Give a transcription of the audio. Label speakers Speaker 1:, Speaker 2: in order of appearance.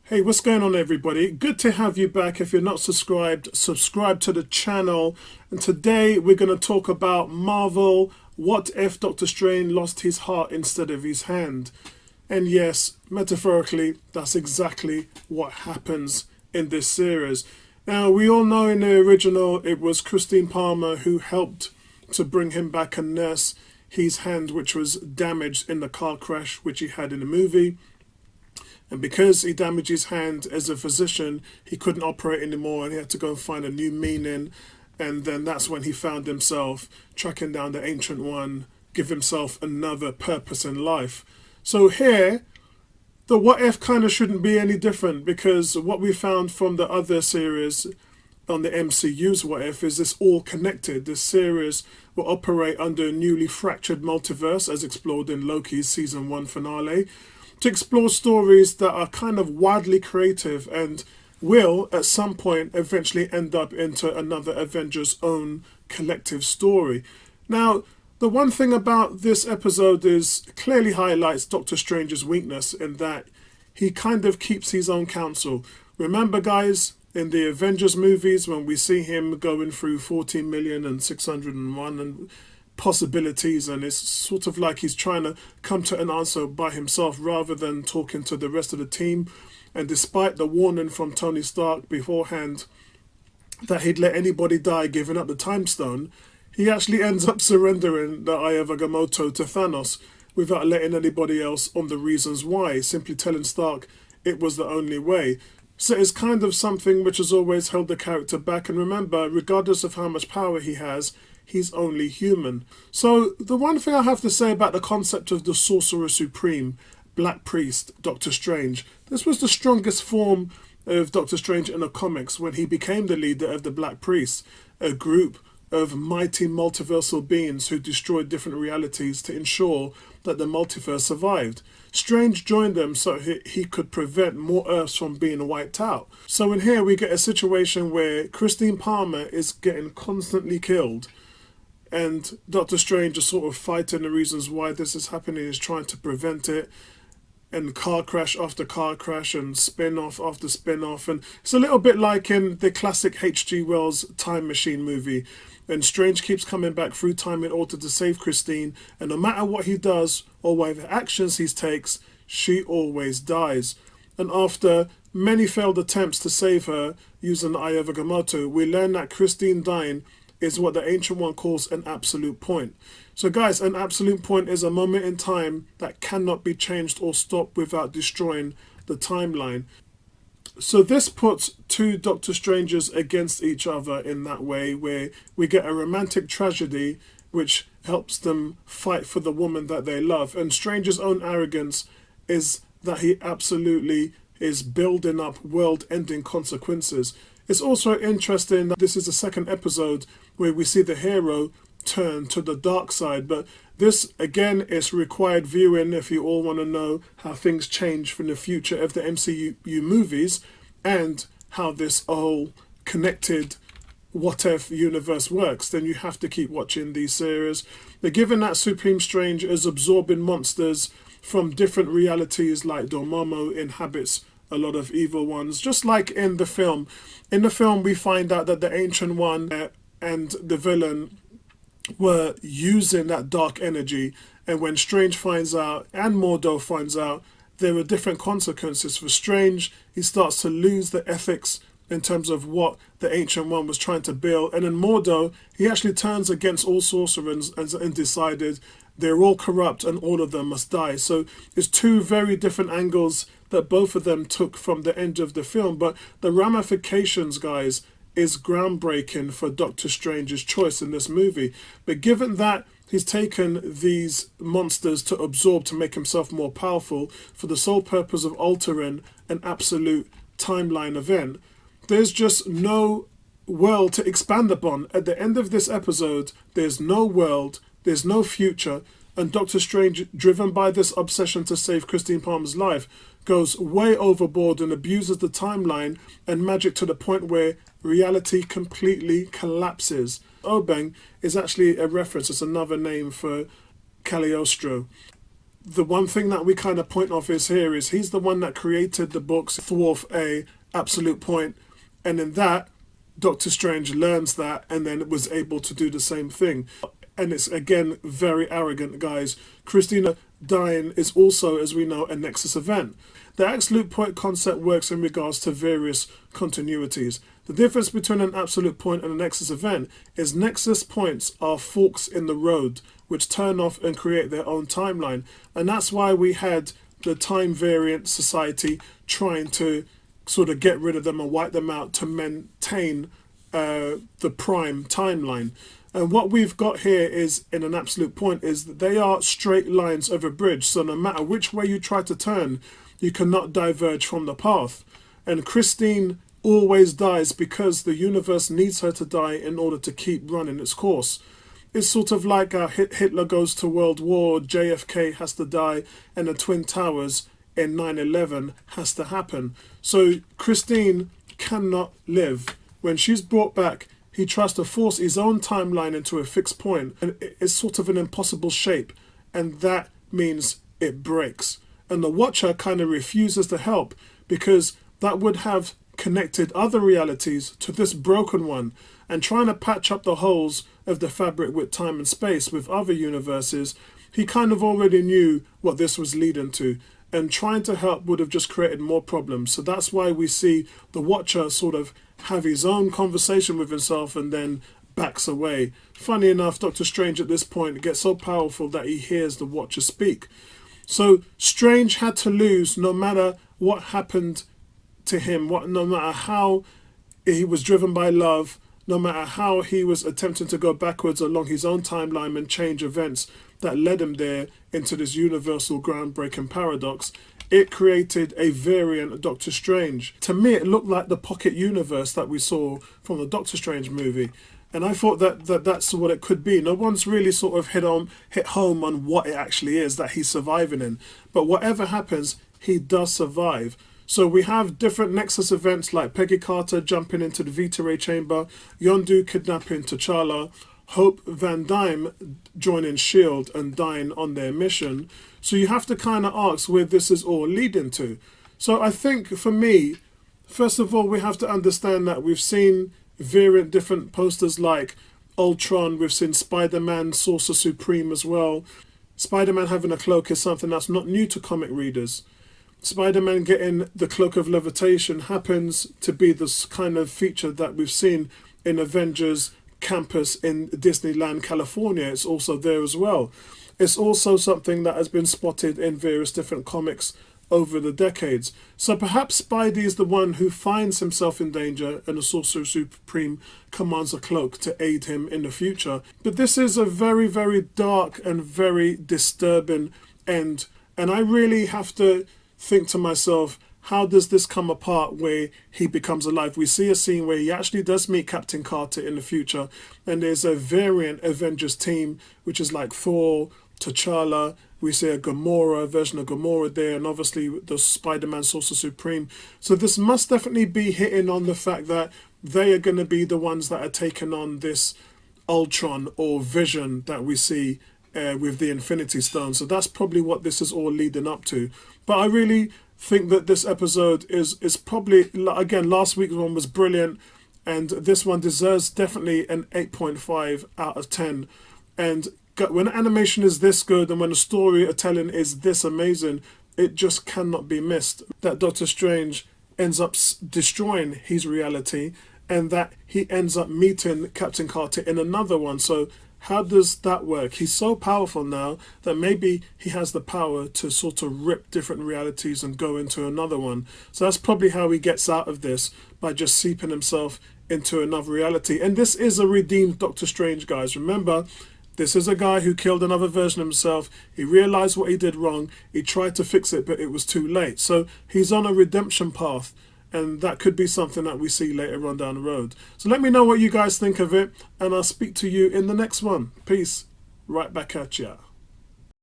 Speaker 1: Hey, what's going on, everybody? Good to have you back. If you're not subscribed, subscribe to the channel. And today we're going to talk about Marvel. What if Doctor Strange lost his heart instead of his hand? And yes, metaphorically, that's exactly what happens in this series. Now, we all know in the original it was Christine Palmer who helped to bring him back and nurse his hand, which was damaged in the car crash which he had in the movie. And because he damaged his hand as a physician, he couldn't operate anymore and he had to go and find a new meaning. And then that's when he found himself tracking down the Ancient One, give himself another purpose in life. So here, the what if kind of shouldn't be any different, because what we found from the other series on the MCU's what if is this all connected. This series will operate under a newly fractured multiverse as explored in Loki's season 1 finale, to explore stories that are kind of wildly creative and will at some point eventually end up into another Avengers own collective story. Now, the one thing about this episode is clearly highlights Doctor Strange's weakness in that he kind of keeps his own counsel. Remember, guys, in the Avengers movies, when we see him going through 14 million and 601 and possibilities, and it's sort of like he's trying to come to an answer by himself rather than talking to the rest of the team. And despite the warning from Tony Stark beforehand that he'd let anybody die giving up the time stone, he actually ends up surrendering the Eye of Agamotto to Thanos without letting anybody else on the reasons why, simply telling Stark it was the only way. So it's kind of something which has always held the character back. And remember, regardless of how much power he has, he's only human. So the one thing I have to say about the concept of the Sorcerer Supreme, Black Priest, Doctor Strange, this was the strongest form of Doctor Strange in the comics when he became the leader of the Black Priests, a group of mighty multiversal beings who destroyed different realities to ensure that the multiverse survived. Strange joined them so he could prevent more Earths from being wiped out. So in here we get a situation where Christine Palmer is getting constantly killed, and Doctor Strange is sort of fighting the reasons why this is happening, is trying to prevent it, and car crash after car crash and spin-off after spin-off. And it's a little bit like in the classic H.G. Wells Time Machine movie, and Strange keeps coming back through time in order to save Christine, and no matter what he does or whatever actions he takes, she always dies. And after many failed attempts to save her using the Eye of Agamotto, we learn that Christine dying is what the Ancient One calls an absolute point. So guys, an absolute point is a moment in time that cannot be changed or stopped without destroying the timeline. So this puts two Doctor Strangers against each other in that way, where we get a romantic tragedy which helps them fight for the woman that they love. And Strange's own arrogance is that he absolutely is building up world-ending consequences. It's also interesting that this is the second episode where we see the hero turn to the dark side, but this again is required viewing if you all want to know how things change from the future of the MCU movies and how this whole connected what if universe works. Then you have to keep watching these series. But given that Supreme Strange is absorbing monsters from different realities, like Dormammu inhabits a lot of evil ones, just like in the film. In the film, we find out that the Ancient One and the villain were using that dark energy, and when Strange finds out and Mordo finds out, there are different consequences. For Strange, he starts to lose the ethics in terms of what the Ancient One was trying to build, and in Mordo, he actually turns against all sorcerers and decided they're all corrupt and all of them must die. So it's two very different angles that both of them took from the end of the film, but the ramifications, guys, is groundbreaking for Doctor Strange's choice in this movie. But given that he's taken these monsters to absorb to make himself more powerful for the sole purpose of altering an absolute timeline event, there's just no world to expand upon. At the end of this episode, there's no world, there's no future, and Doctor Strange, driven by this obsession to save Christine Palmer's life, goes way overboard and abuses the timeline and magic to the point where reality completely collapses. Obeng is actually a reference, it's another name for Cagliostro. the one thing that we kind of point off is here is he's the one that created the books Dwarf A, Absolute Point, and in that, Doctor Strange learns that and then was able to do the same thing. And it's again very arrogant, guys. Christina dying is also, as we know, a Nexus event. The absolute point concept works in regards to various continuities. The difference between an absolute point and a Nexus event is Nexus points are forks in the road which turn off and create their own timeline. And that's why we had the time variant society trying to sort of get rid of them and wipe them out to maintain the prime timeline. And what we've got here is, in an absolute point, is that they are straight lines of a bridge. So no matter which way you try to turn, you cannot diverge from the path. And Christine always dies because the universe needs her to die in order to keep running its course. It's sort of like Hitler goes to World War, JFK has to die, and the Twin Towers in 9/11 has to happen. So Christine cannot live. When she's brought back, he tries to force his own timeline into a fixed point, and it's sort of an impossible shape, and that means it breaks. And the Watcher kind of refuses to help because that would have connected other realities to this broken one, and trying to patch up the holes of the fabric with time and space with other universes, he kind of already knew what this was leading to, and trying to help would have just created more problems. So that's why we see the Watcher sort of have his own conversation with himself and then backs away. Funny enough, Doctor Strange at this point gets so powerful that he hears the Watcher speak. So Strange had to lose no matter what happened to him, no matter how he was driven by love, no matter how he was attempting to go backwards along his own timeline and change events that led him there into this universal groundbreaking paradox. It created a variant Doctor Strange. To me, it looked like the pocket universe that we saw from the Doctor Strange movie. And I thought that's what it could be. No one's really sort of hit home on what it actually is that he's surviving in. But whatever happens, he does survive. So we have different Nexus events like Peggy Carter jumping into the Vita Ray chamber, Yondu kidnapping T'Challa, Hope Van Dyne joining S.H.I.E.L.D. and dying on their mission. So you have to kind of ask where this is all leading to. So I think for me, first of all, we have to understand that we've seen variant different posters like Ultron, we've seen Spider-Man, Sorcerer Supreme as well. Spider-Man having a cloak is something that's not new to comic readers. Spider-Man getting the cloak of levitation happens to be this kind of feature that we've seen in Avengers campus in Disneyland, California. It's also there as well. It's also something that has been spotted in various different comics over the decades. So perhaps Spidey is the one who finds himself in danger and the Sorcerer Supreme commands a cloak to aid him in the future. But this is a very, very dark and very disturbing end. And I really have to think to myself, how does this come apart where he becomes alive? We see a scene where he actually does meet Captain Carter in the future, and there's a variant Avengers team, which is like Thor, T'Challa. We see a version of Gamora there, and obviously the Spider-Man Sorcerer Supreme. So this must definitely be hitting on the fact that they are going to be the ones that are taking on this Ultron or Vision that we see with the Infinity Stone. So that's probably what this is all leading up to. But I really think that this episode is probably, again, last week's one was brilliant, and this one deserves definitely an 8.5 out of 10. And when animation is this good and when the storytelling is this amazing, it just cannot be missed. That Doctor Strange ends up destroying his reality, and that he ends up meeting Captain Carter in another one. So how does that work? He's so powerful now that maybe he has the power to sort of rip different realities and go into another one. So that's probably how he gets out of this, by just seeping himself into another reality. And this is a redeemed Doctor Strange, guys. Remember, this is a guy who killed another version of himself. He realized what he did wrong. He tried to fix it, but it was too late. So he's on a redemption path. And that could be something that we see later on down the road. So let me know what you guys think of it, and I'll speak to you in the next one. Peace. Right back at ya.